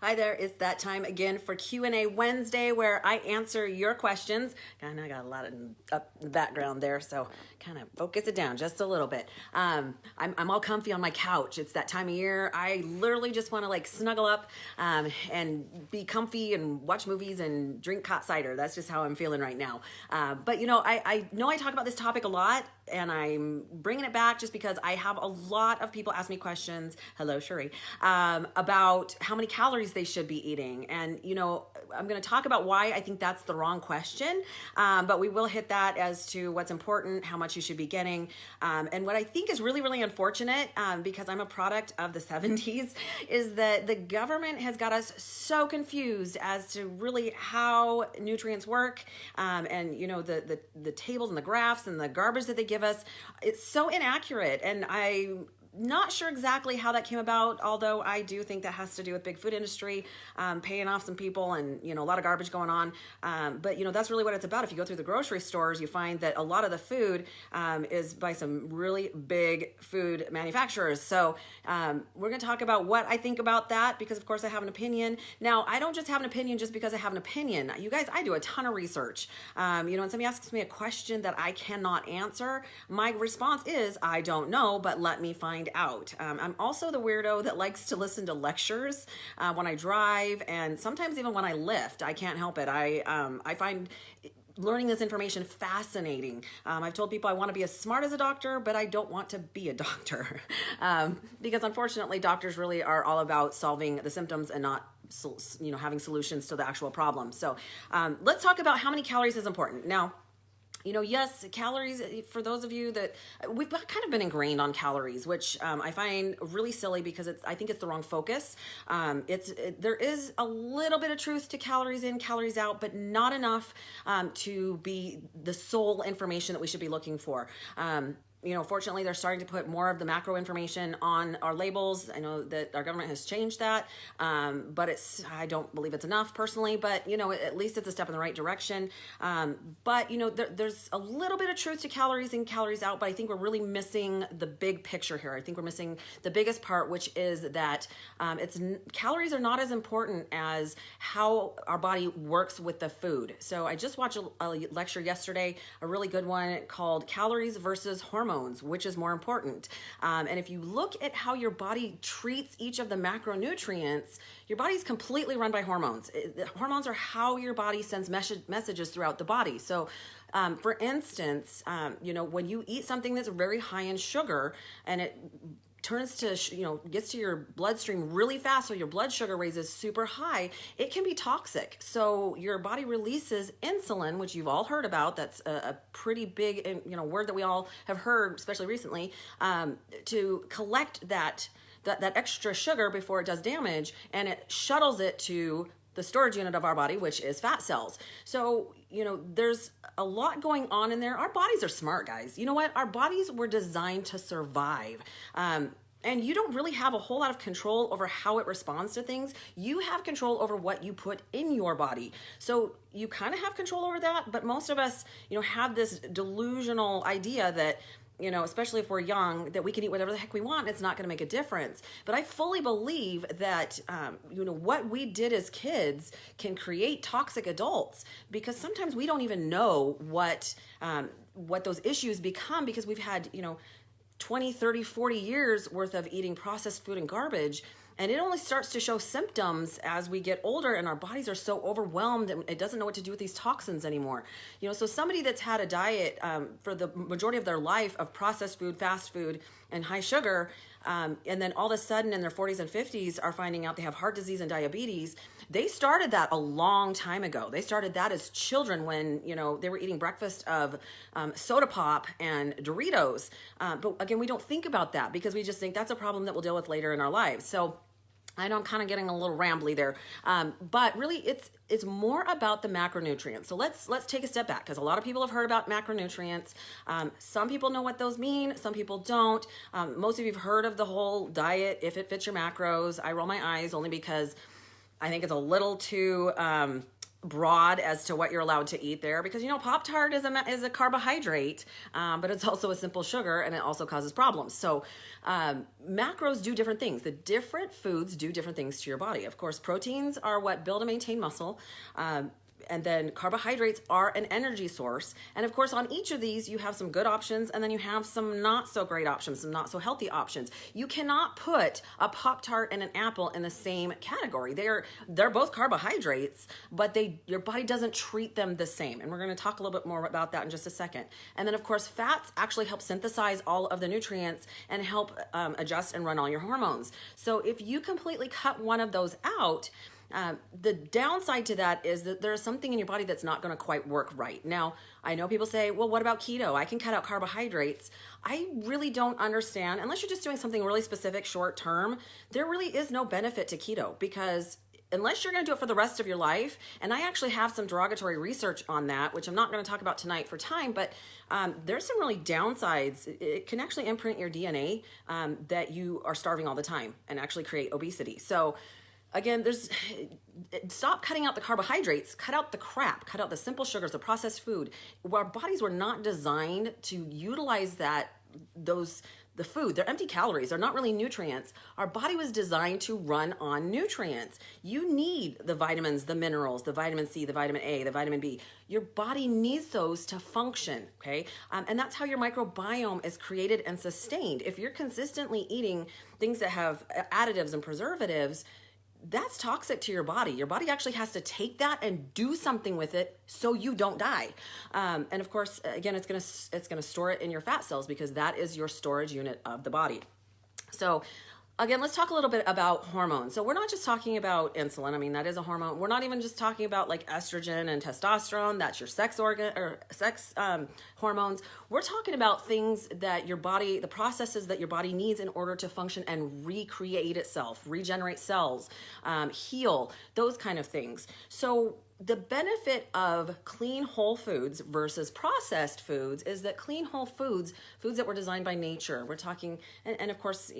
Hi there, it's that time again for Q&A Wednesday where I answer your questions. Kind of got a lot up in the background there, so kind of focus it down just a little bit. I'm all comfy on my couch. It's that time of year. I literally just want to like snuggle up and be comfy and watch movies and drink hot cider. That's just how I'm feeling right now. But you know, I know I talk about this topic a lot, and I'm bringing it back just because I have a lot of people ask me questions. Hello, Sheree. About how many calories they should be eating. And, you know, I'm going to talk about why I think that's the wrong question. But we will hit that as to what's important, how much you should be getting. And what I think is really, really unfortunate, because I'm a product of the 70s, is that the government has got us so confused as to really how nutrients work. And, you know, the tables and the graphs and the garbage that they give us, it's so inaccurate. And I'm not sure exactly how that came about, although I do think that has to do with big food industry paying off some people and, you know, a lot of garbage going on. But, you know, that's really what it's about. If you go through the grocery stores, you find that a lot of the food is by some really big food manufacturers. So we're going to talk about what I think about that because, of course, I have an opinion. Now, I don't just have an opinion just because I have an opinion. You guys, I do a ton of research. You know, when somebody asks me a question that I cannot answer, my response is, I don't know, but let me find out. I'm also the weirdo that likes to listen to lectures when I drive and sometimes even when I lift. I can't help it. I find learning this information fascinating. I've told people I want to be as smart as a doctor, but I don't want to be a doctor because unfortunately doctors really are all about solving the symptoms and not, you know, having solutions to the actual problem. So let's talk about how many calories is important. Now, you know, yes, calories, for those of you that, we've kind of been ingrained on calories, which I find really silly because I think it's the wrong focus. There is a little bit of truth to calories in, calories out, but not enough to be the sole information that we should be looking for. You know, fortunately, they're starting to put more of the macro information on our labels. I know that our government has changed that, but I don't believe it's enough personally, but, you know, at least it's a step in the right direction. But, you know, there's a little bit of truth to calories in, calories out, but I think we're really missing the big picture here. I think we're missing the biggest part, which is that calories are not as important as how our body works with the food. So I just watched a lecture yesterday, a really good one called Calories versus Hormones. Which is more important? And if you look at how your body treats each of the macronutrients, your body's completely run by hormones. Hormones are how your body sends messages throughout the body. So for instance, you know, when you eat something that's very high in sugar and it turns to, you know, gets to your bloodstream really fast, so your blood sugar raises super high, it can be toxic. So your body releases insulin, which you've all heard about. That's a pretty big, you know, word that we all have heard, especially recently, to collect that extra sugar before it does damage, and it shuttles it to the storage unit of our body, which is fat cells. So, you know, there's a lot going on in there. Our bodies are smart, guys. You know what? Our bodies were designed to survive. And you don't really have a whole lot of control over how it responds to things. You have control over what you put in your body. So you kind of have control over that, but most of us, you know, have this delusional idea that, you know, especially if we're young, that we can eat whatever the heck we want. It's not going to make a difference. But I fully believe that, you know, what we did as kids can create toxic adults, because sometimes we don't even know what those issues become because we've had, you know, 20, 30, 40 years worth of eating processed food and garbage. And it only starts to show symptoms as we get older and our bodies are so overwhelmed and it doesn't know what to do with these toxins anymore. You know, so somebody that's had a diet for the majority of their life of processed food, fast food, and high sugar, and then all of a sudden in their 40s and 50s are finding out they have heart disease and diabetes. They started that a long time ago. They started that as children when, you know, they were eating breakfast of soda pop and Doritos. But again, we don't think about that because we just think that's a problem that we'll deal with later in our lives. So I know I'm kind of getting a little rambly there, but really it's more about the macronutrients. So let's take a step back because a lot of people have heard about macronutrients. Some people know what those mean. Some people don't. Most of you have heard of the whole diet, if it fits your macros. I roll my eyes only because I think it's a little too broad as to what you're allowed to eat there, because Pop-Tart is a carbohydrate, but it's also a simple sugar, and it also causes problems. So macros do different things. The different foods do different things to your body. Of course, proteins are what build and maintain muscle. And then carbohydrates are an energy source. And of course, on each of these, you have some good options, and then you have some not so great options, some not so healthy options. You cannot put a Pop-Tart and an apple in the same category. They're both carbohydrates, but your body doesn't treat them the same. And we're going to talk a little bit more about that in just a second. And then of course, fats actually help synthesize all of the nutrients and help adjust and run all your hormones. So if you completely cut one of those out, the downside to that is that there's something in your body that's not going to quite work right. Now, I know people say, well, what about keto? I can cut out carbohydrates. I really don't understand, unless you're just doing something really specific short term, there really is no benefit to keto, because unless you're going to do it for the rest of your life, and I actually have some derogatory research on that, which I'm not going to talk about tonight for time, but there's some really downsides. It can actually imprint your DNA that you are starving all the time and actually create obesity. So again, stop cutting out the carbohydrates, cut out the crap, cut out the simple sugars, the processed food. Our bodies were not designed to utilize the food. They're empty calories. They're not really nutrients. Our body was designed to run on nutrients. You need the vitamins, the minerals, the vitamin C, the vitamin A, the vitamin B. Your body needs those to function, okay? And that's how your microbiome is created and sustained. If you're consistently eating things that have additives and preservatives, that's toxic to your body. Your body actually has to take that and do something with it so you don't die. And of course, again, it's gonna store it in your fat cells, because that is your storage unit of the body. So again, let's talk a little bit about hormones. So we're not just talking about insulin. I mean, that is a hormone. We're not even just talking about like estrogen and testosterone. That's your sex organ or sex hormones. We're talking about things that your body, the processes that your body needs in order to function and recreate itself, regenerate cells, heal, those kind of things. So the benefit of clean whole foods versus processed foods is that clean whole foods that were designed by nature, we're talking, and of course,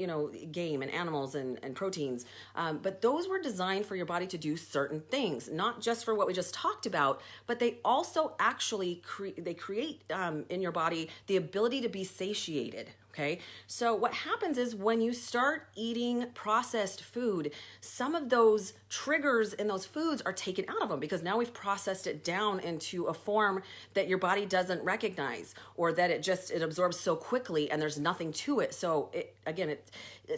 game and animals and proteins, but those were designed for your body to do certain things, not just for what we just talked about, but they also actually create in your body the ability to be satiated. Okay, so what happens is when you start eating processed food, some of those triggers in those foods are taken out of them, because now we've processed it down into a form that your body doesn't recognize, or that it absorbs so quickly and there's nothing to it. So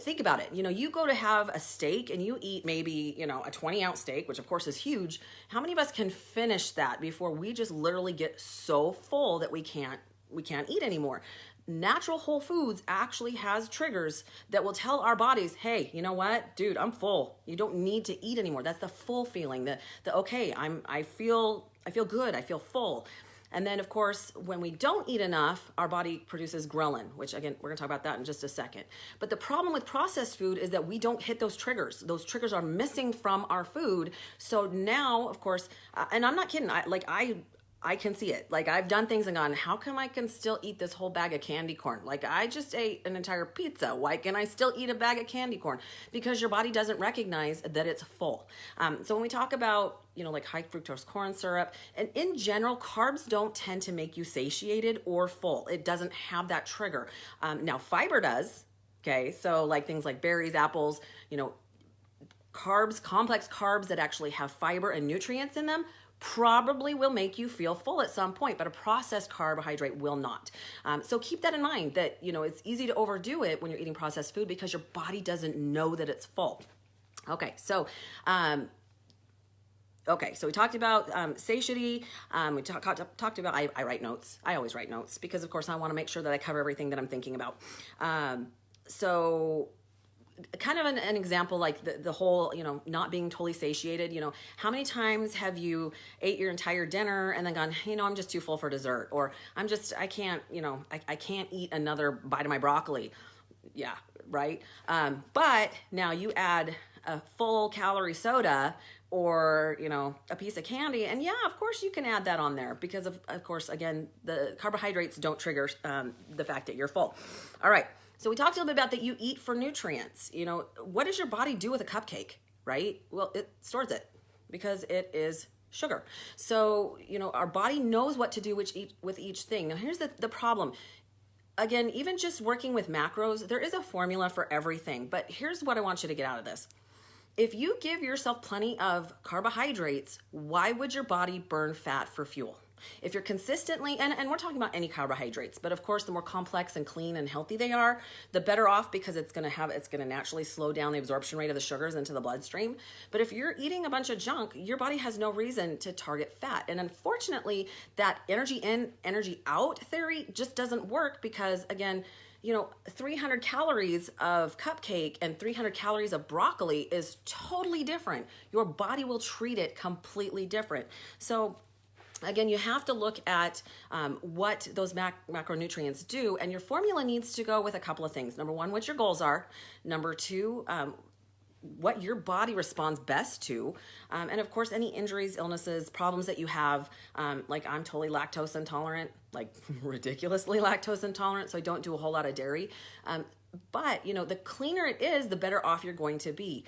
think about it. You go to have a steak and you eat maybe, a 20-ounce steak, which of course is huge. How many of us can finish that before we just literally get so full that we can't eat anymore? Natural whole foods actually has triggers that will tell our bodies, hey, you know what, dude, I'm full. You don't need to eat anymore. That's the full feeling, the okay, I feel good, I feel full. And then of course, when we don't eat enough, our body produces ghrelin, which again, we're gonna talk about that in just a second. But the problem with processed food is that we don't hit those triggers. Those triggers are missing from our food. So now, of course, and I'm not kidding, I can see it. Like, I've done things and gone, how come I can still eat this whole bag of candy corn? Like, I just ate an entire pizza. Why can I still eat a bag of candy corn? Because your body doesn't recognize that it's full. So when we talk about, like high fructose corn syrup, and in general, carbs don't tend to make you satiated or full. It doesn't have that trigger. Now, fiber does. Okay, so like things like berries, apples, carbs, complex carbs that actually have fiber and nutrients in them, probably will make you feel full at some point, but a processed carbohydrate will not. So keep that in mind, that, it's easy to overdo it when you're eating processed food because your body doesn't know that it's full. Okay, so we talked about satiety. We talked about, I write notes. I always write notes because, of course, I want to make sure that I cover everything that I'm thinking about. So kind of an example, like the whole, not being totally satiated. How many times have you ate your entire dinner and then gone, I'm just too full for dessert, or I can't, I can't eat another bite of my broccoli. Yeah, right. But now you add a full calorie soda or, a piece of candy, and yeah, of course you can add that on there because of course, again, the carbohydrates don't trigger the fact that you're full. All right. So we talked a little bit about that you eat for nutrients. What does your body do with a cupcake, right? Well, it stores it because it is sugar. So, our body knows what to do with each thing. Now, here's the problem. Again, even just working with macros, there is a formula for everything. But here's what I want you to get out of this. If you give yourself plenty of carbohydrates, why would your body burn fat for fuel? If you're consistently, and we're talking about any carbohydrates, but of course, the more complex and clean and healthy they are, the better off, because it's going to naturally slow down the absorption rate of the sugars into the bloodstream. But if you're eating a bunch of junk, your body has no reason to target fat. And unfortunately, that energy in, energy out theory just doesn't work, because again, 300 calories of cupcake and 300 calories of broccoli is totally different. Your body will treat it completely different. So again, you have to look at what those macronutrients do, and your formula needs to go with a couple of things. Number one, what your goals are. Number two, what your body responds best to. And of course, any injuries, illnesses, problems that you have, like I'm totally lactose intolerant, like ridiculously lactose intolerant, so I don't do a whole lot of dairy. But, the cleaner it is, the better off you're going to be.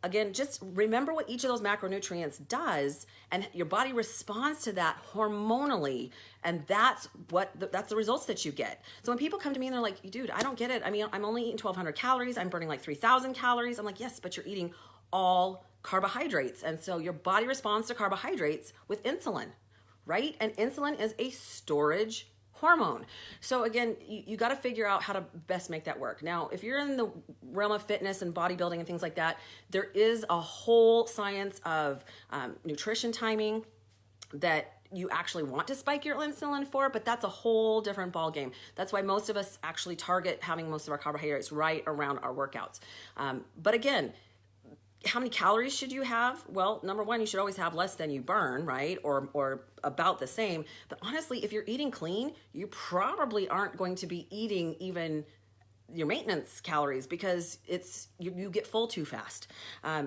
Again, just remember what each of those macronutrients does, and your body responds to that hormonally, and that's the results that you get. So when people come to me and they're like, dude, I don't get it. I mean, I'm only eating 1,200 calories. I'm burning like 3,000 calories. I'm like, yes, but you're eating all carbohydrates. And so your body responds to carbohydrates with insulin, right? And insulin is a storage hormone. So again, you got to figure out how to best make that work. Now, if you're in the realm of fitness and bodybuilding and things like that, there is a whole science of nutrition timing that you actually want to spike your insulin for, but that's a whole different ball game. That's why most of us actually target having most of our carbohydrates right around our workouts. But again, how many calories should you have? Well, number one, you should always have less than you burn, right? Or about the same. But honestly, if you're eating clean, you probably aren't going to be eating even your maintenance calories, because you get full too fast.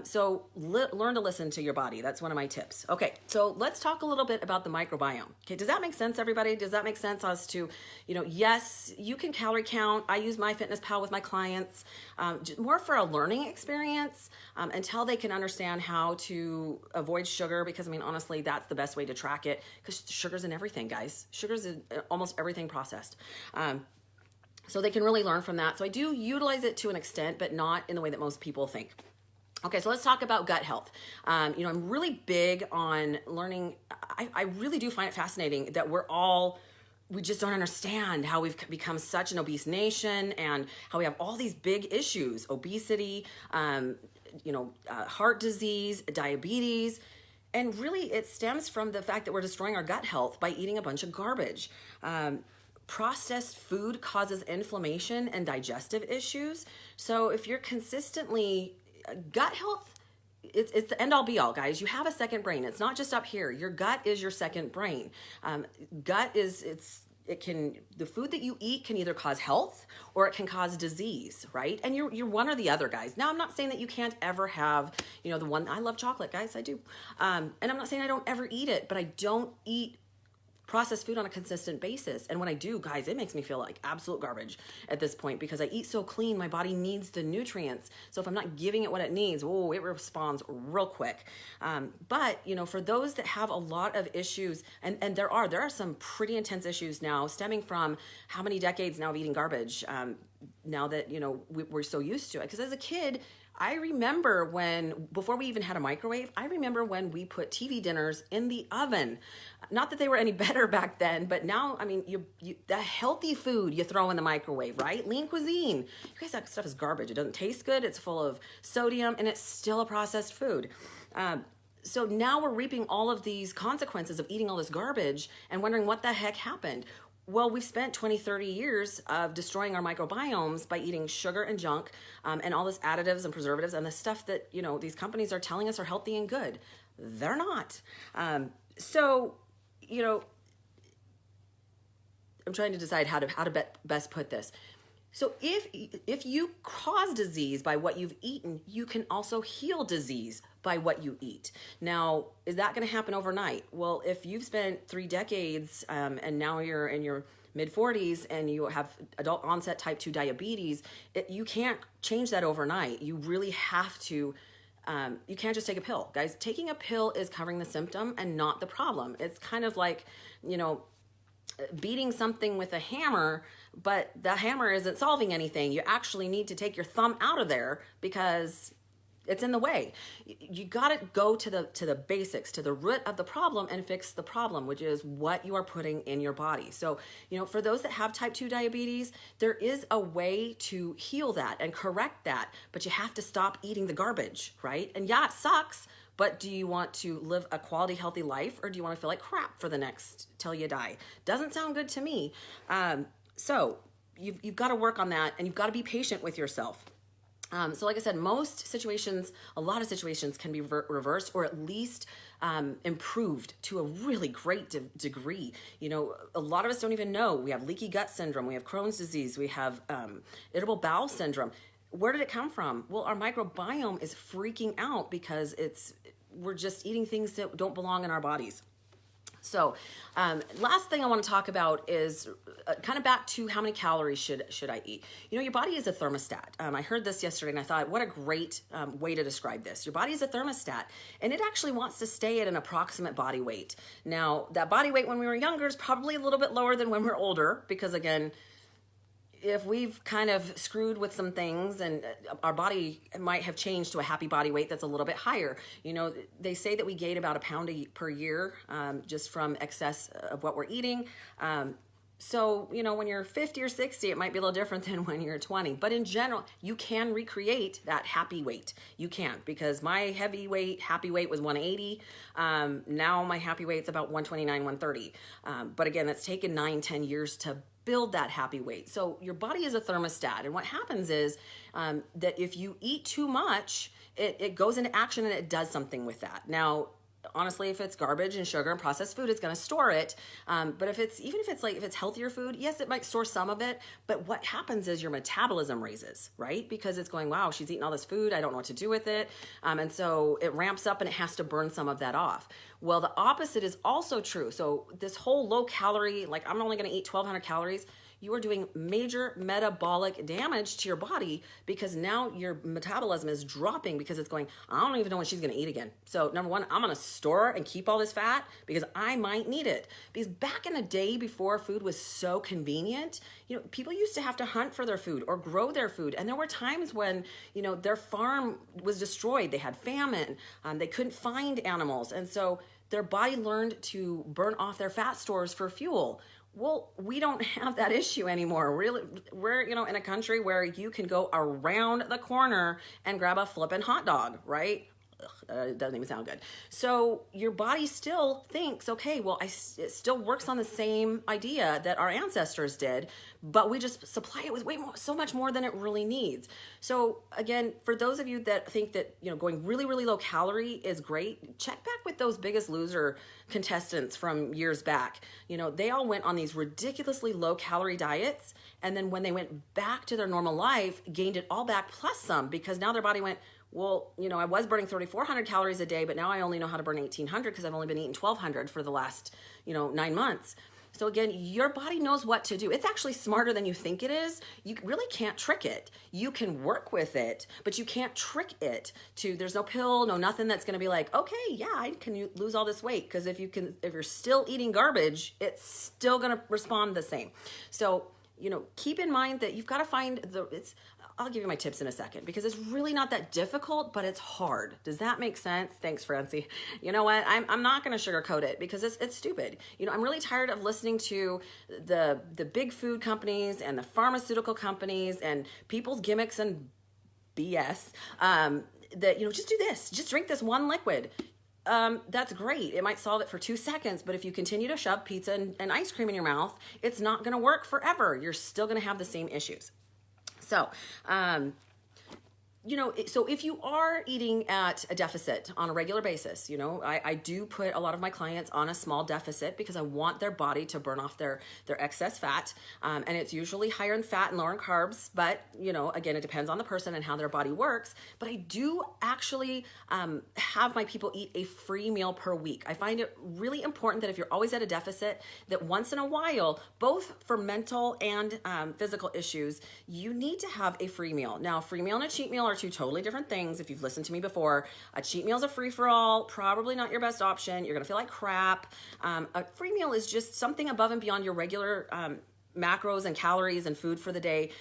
So learn to listen to your body. That's one of my tips. Okay, so let's talk a little bit about the microbiome. Okay, does that make sense, everybody? Does that make sense as to, yes, you can calorie count. I use MyFitnessPal with my clients, more for a learning experience, until they can understand how to avoid sugar, because honestly, that's the best way to track it, because sugar's in everything, guys. Sugar's in almost everything processed. So they can really learn from that. So I do utilize it to an extent, but not in the way that most people think. Okay, so let's talk about gut health. I'm really big on learning. I really do find it fascinating that we just don't understand how we've become such an obese nation, and how we have all these big issues: obesity, heart disease, diabetes. And really, it stems from the fact that we're destroying our gut health by eating a bunch of garbage. Processed food causes inflammation and digestive issues. So if you're consistently, gut health, it's the end all be all, guys. You have a second brain. It's not just up here. Your gut is your second brain. The food that you eat can either cause health or it can cause disease, right? And you're one or the other, guys. Now, I'm not saying that you can't ever have, the one. I love chocolate, guys. I do. And I'm not saying I don't ever eat it, but I don't eat processed food on a consistent basis. And when I do, guys, it makes me feel like absolute garbage at this point, because I eat so clean. My body needs the nutrients. So if I'm not giving it what it needs, it responds real quick. But for those that have a lot of issues, and there are some pretty intense issues now, stemming from how many decades now of eating garbage, now that, we're so used to it. Because as a kid, I remember before we even had a microwave, I remember when we put TV dinners in the oven. Not that they were any better back then, but now, the healthy food you throw in the microwave, right? Lean cuisine. You guys, that stuff is garbage. It doesn't taste good. It's full of sodium, and it's still a processed food. So now we're reaping all of these consequences of eating all this garbage and wondering what the heck happened. Well, we've spent 20, 30 years of destroying our microbiomes by eating sugar and junk, and all this additives and preservatives and the stuff that, these companies are telling us are healthy and good. They're not. So, I'm trying to decide how to best put this. So if you cause disease by what you've eaten, you can also heal disease by what you eat. Now, is that going to happen overnight? Well, if you've spent 3 decades and now you're in your mid-40s and you have adult onset type 2 diabetes, you can't change that overnight. You really have to You can't just take a pill. Guys, taking a pill is covering the symptom and not the problem. It's kind of like, beating something with a hammer, but the hammer isn't solving anything. You actually need to take your thumb out of there because it's in the way. You got to go to the basics, to the root of the problem and fix the problem, which is what you are putting in your body. So, for those that have type 2 diabetes, there is a way to heal that and correct that, but you have to stop eating the garbage, right? And yeah, it sucks, but do you want to live a quality, healthy life, or do you want to feel like crap for the next till you die? Doesn't sound good to me. So you've got to work on that, and you've got to be patient with yourself. So like I said, a lot of situations can be reversed or at least improved to a really great degree. A lot of us don't even know. We have leaky gut syndrome. We have Crohn's disease. We have irritable bowel syndrome. Where did it come from? Well, our microbiome is freaking out because we're just eating things that don't belong in our bodies. So last thing I want to talk about is kind of back to how many calories should I eat. Your body is a thermostat. I heard this yesterday and I thought, what a great way to describe this. Your body is a thermostat and it actually wants to stay at an approximate body weight. Now, that body weight when we were younger is probably a little bit lower than when we're older because, again, if we've kind of screwed with some things and our body might have changed to a happy body weight that's a little bit higher. They say that we gain about a pound per year just from excess of what we're eating. So, when you're 50 or 60, it might be a little different than when you're 20. But in general, you can recreate that happy weight. You can, because my happy weight was 180. Now my happy weight's about 129, 130. But again, that's taken 9-10 years to build that happy weight. So your body is a thermostat. And what happens is that if you eat too much, it goes into action and it does something with that. Now, honestly, if it's garbage and sugar and processed food, it's going to store it. But if it's healthier food, yes, it might store some of it. But what happens is your metabolism raises, right? Because it's going, wow, she's eating all this food. I don't know what to do with it. And so it ramps up and it has to burn some of that off. Well, the opposite is also true. So this whole low calorie, like I'm only going to eat 1,200 calories, you are doing major metabolic damage to your body because now your metabolism is dropping because it's going, I don't even know when she's going to eat again. So number one, I'm going to store and keep all this fat because I might need it. Because back in the day before food was so convenient, people used to have to hunt for their food or grow their food. And there were times when, their farm was destroyed. They had famine. They couldn't find animals. And so their body learned to burn off their fat stores for fuel. Well, we don't have that issue anymore. Really, we're, in a country where you can go around the corner and grab a flippin' hot dog, right? It doesn't even sound good. So your body still thinks, okay, well, it still works on the same idea that our ancestors did, but we just supply it with so much more than it really needs. So again, for those of you that think that, going really, really low calorie is great, check back with those Biggest Loser contestants from years back. They all went on these ridiculously low calorie diets. And then when they went back to their normal life, gained it all back plus some, because now their body went, well, I was burning 3,400 calories a day, but now I only know how to burn 1,800 because I've only been eating 1,200 for the last, 9 months. So again, your body knows what to do. It's actually smarter than you think it is. You really can't trick it. You can work with it, but you can't trick it there's no pill, no nothing that's going to be like, okay, yeah, I can lose all this weight. Because if you're still eating garbage, it's still going to respond the same. So, keep in mind that you've got to find I'll give you my tips in a second because it's really not that difficult, but it's hard. Does that make sense? Thanks, Francie. You know what? I'm not going to sugarcoat it because it's stupid. I'm really tired of listening to the big food companies and the pharmaceutical companies and people's gimmicks and BS that, just do this. Just drink this one liquid. That's great. It might solve it for 2 seconds, but if you continue to shove pizza and ice cream in your mouth, it's not going to work forever. You're still going to have the same issues. So, so if you are eating at a deficit on a regular basis, I do put a lot of my clients on a small deficit because I want their body to burn off their excess fat. And it's usually higher in fat and lower in carbs. But, again, it depends on the person and how their body works. But I do actually have my people eat a free meal per week. I find it really important that if you're always at a deficit, that once in a while, both for mental and physical issues, you need to have a free meal. Now, free meal and a cheat meal are are two totally different things. If you've listened to me before, a cheat meal is a free-for-all, probably not your best option. You're gonna feel like crap. A free meal is just something above and beyond your regular macros and calories and food for the day,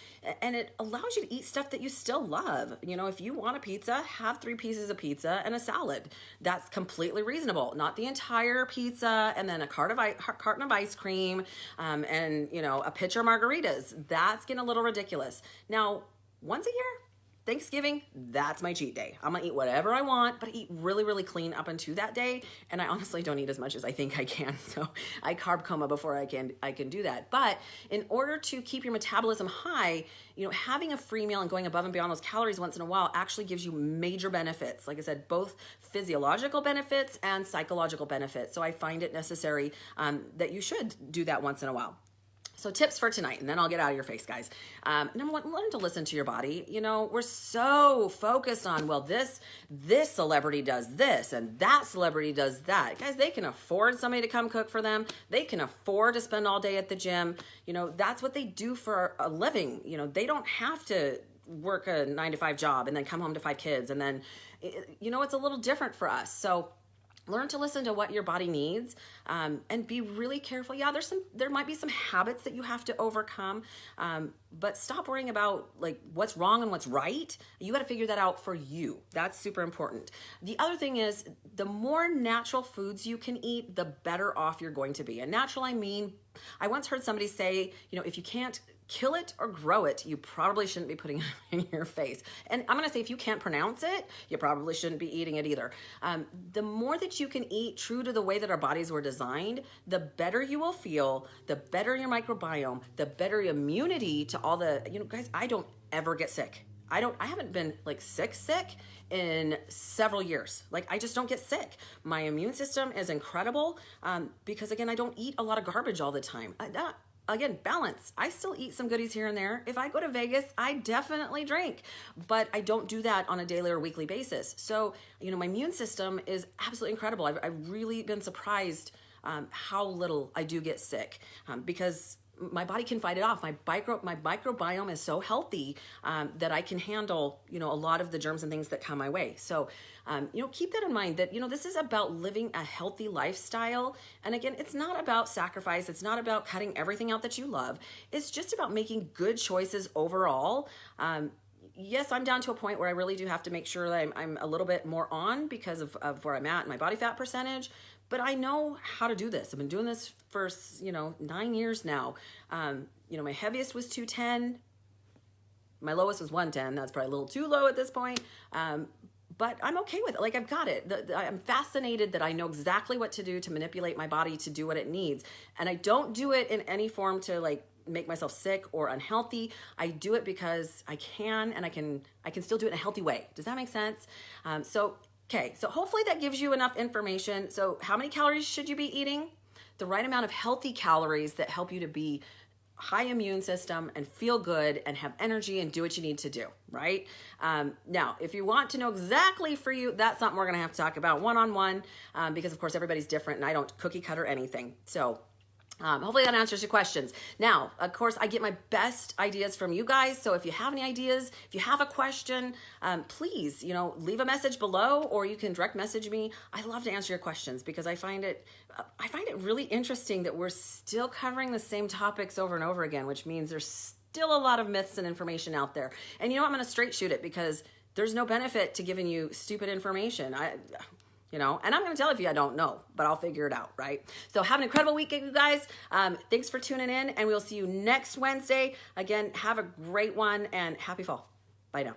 and it allows you to eat stuff that you still love. You know, if you want a pizza, have 3 pieces of pizza and a salad. That's completely reasonable. Not the entire pizza and then a carton of ice cream and, you know, a pitcher of margaritas. That's getting a little ridiculous. Now, once a year, Thanksgiving, that's my cheat day. I'm gonna eat whatever I want, but I eat really, really clean up until that day. And I honestly don't eat as much as I think I can. So I carb coma before I can do that. But in order to keep your metabolism high, you know, having a free meal and going above and beyond those calories once in a while actually gives you major benefits. Like I said, both physiological benefits and psychological benefits. So I find it necessary that you should do that once in a while. So tips for tonight, and then I'll get out of your face, guys. Number one, learn to listen to your body. You know, we're so focused on, well, this celebrity does this, and that celebrity does that. Guys, they can afford somebody to come cook for them. They can afford to spend all day at the gym. You know, that's what they do for a living. You know, they don't have to work a 9-to-5 job and then come home to 5 kids. And then, you know, it's a little different for us. So learn to listen to what your body needs and be really careful. Yeah, there might be some habits that you have to overcome, but stop worrying about like what's wrong and what's right. You got to figure that out for you. That's super important. The other thing is the more natural foods you can eat, the better off you're going to be. And natural, I mean, I once heard somebody say, you know, if you can't kill it or grow it, you probably shouldn't be putting it in your face. And I'm going to say, if you can't pronounce it, you probably shouldn't be eating it either. The more that you can eat true to the way that our bodies were designed, the better you will feel, the better your microbiome, the better immunity to all the, you know, guys, I don't ever get sick. I haven't been like sick in several years. Like I just don't get sick. My immune system is incredible because again, I don't eat a lot of garbage all the time. Again, balance. I still eat some goodies here and there. If I go to Vegas, I definitely drink, but I don't do that on a daily or weekly basis. So, you know, my immune system is absolutely incredible. I've really been surprised how little I do get sick because my body can fight it off. My microbiome is so healthy that I can handle, you know, a lot of the germs and things that come my way. So, you know, keep that in mind that, you know, this is about living a healthy lifestyle. And again, it's not about sacrifice. It's not about cutting everything out that you love. It's just about making good choices overall. Yes, I'm down to a point where I really do have to make sure that I'm a little bit more on because of where I'm at in my body fat percentage. But I know how to do this. I've been doing this for, you know, 9 years now. You know, my heaviest was 210. My lowest was 110. That's probably a little too low at this point. But I'm okay with it. Like I've got it. I'm fascinated that I know exactly what to do to manipulate my body to do what it needs. And I don't do it in any form to like make myself sick or unhealthy. I do it because I can, and I can still do it in a healthy way. Does that make sense? Okay, so hopefully that gives you enough information. So how many calories should you be eating? The right amount of healthy calories that help you to be high immune system and feel good and have energy and do what you need to do, right? Now, if you want to know exactly for you, that's something we're gonna have to talk about one-on-one because of course everybody's different and I don't cookie cutter anything. So hopefully that answers your questions. Now, of course, I get my best ideas from you guys. So if you have any ideas, if you have a question, please, you know, leave a message below or you can direct message me. I love to answer your questions because I find it really interesting that we're still covering the same topics over and over again, which means there's still a lot of myths and information out there. And you know, I'm going to straight shoot it because there's no benefit to giving you stupid information. You know, and I'm going to tell you I don't know, but I'll figure it out, right? So have an incredible week, you guys. Thanks for tuning in, and we'll see you next Wednesday. Again, have a great one, and happy fall. Bye now.